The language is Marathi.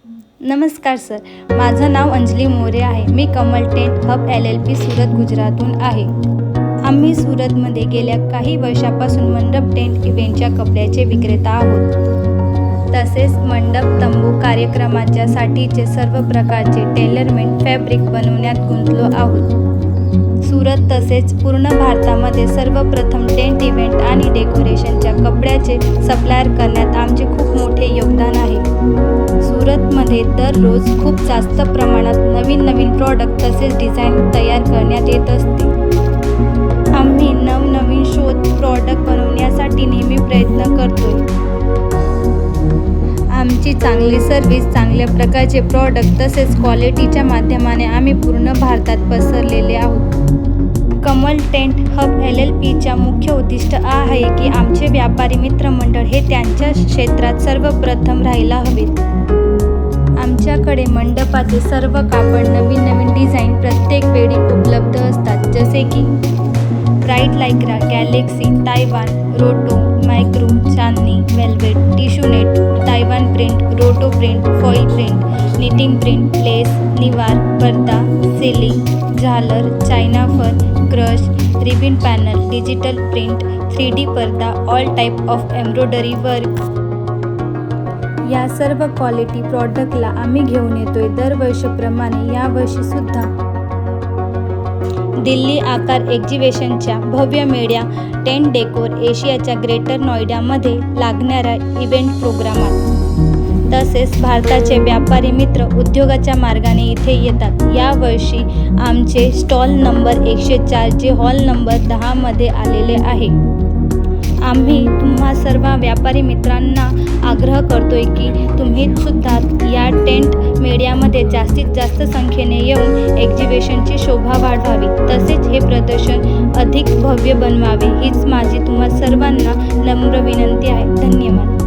नमस्कार सर, माझं नाव अंजली मोरे आहे. मी Kamal tent hub LLP Surat गुजरातहून आहे. आम्ही सुरतमध्ये गेल्या काही वर्षापासून मंडप टेंट इव्हेंटच्या कपड्याचे विक्रेता आहोत. तसेच मंडप तंबू कार्यक्रमाच्या साठीचे सर्व प्रकारचे टेलरमेड फॅब्रिक बनवण्यात गुंतलो आहोत. सुरत तसेच पूर्ण भारतामध्ये सर्वप्रथम टेंट इव्हेंट आणि डेकोरेशनच्या कपड्याचे सप्लायर करण्यात आमचे खूप मोठे योगदान आहे. सुरतमध्ये दररोज खूप जास्त प्रमाणात नवीन प्रॉडक्ट तसेच डिझाईन तयार करण्यात येत असते. आम्ही नवनवीन शोध प्रॉडक्ट बनवण्यासाठी नेहमी प्रयत्न करतोय. आमची चांगली सर्व्हिस, चांगल्या प्रकारचे प्रॉडक्ट तसेच क्वालिटीच्या माध्यमाने आम्ही पूर्ण भारतात पसरलेले आहोत. कमल टेंट हब LLPच्या मुख्य उद्दिष्ट आहे की आमचे व्यापारी मित्रमंडळ हे त्यांच्या क्षेत्रात सर्वप्रथम राहायला हवेत. आमच्याकडे मंडपाचे सर्व कापड नवीन डिझाईन प्रत्येक वेळी उपलब्ध असतात, जसे की bright lycra, galaxy, Taiwan, roto, micro, chandni, velvet, tissue net, Taiwan print, roto print, foil print, knitting print, lace, निवार, पडदा, सिलिंग, झालर, China fur, crush, ribbon panel, digital print, 3D पडदा, all type of embroidery work. या सर्व क्वालिटी प्रॉडक्टला आम्ही घेऊन येतोय दरवर्षीप्रमाणे यावर्षीसुद्धा. दिल्ली आकार एक्झिबिशनच्या भव्य मेळ्या टेंट डेकोर एशियाच्या ग्रेटर नोएडामध्ये लागणाऱ्या इव्हेंट प्रोग्रामात. तसेच भारताचे व्यापारी मित्र उद्योगाच्या मार्गाने इथे येतात. यावर्षी आमचे स्टॉल नंबर 104 जे हॉल नंबर 10 मध्ये आलेले आहे. आम्ही तुम्हा सर्व व्यापारी मित्रांना आग्रह करतोय की तुम्ही सुद्धा या टेंट मेळ्यामध्ये जास्तीत जास्त संख्येने येऊन एक्झिबिशनची शोभा वाढवावी, तसेच हे प्रदर्शन अधिक भव्य बनवावे हीच माझी तुम्हा सर्वांना नम्र विनंती आहे. धन्यवाद.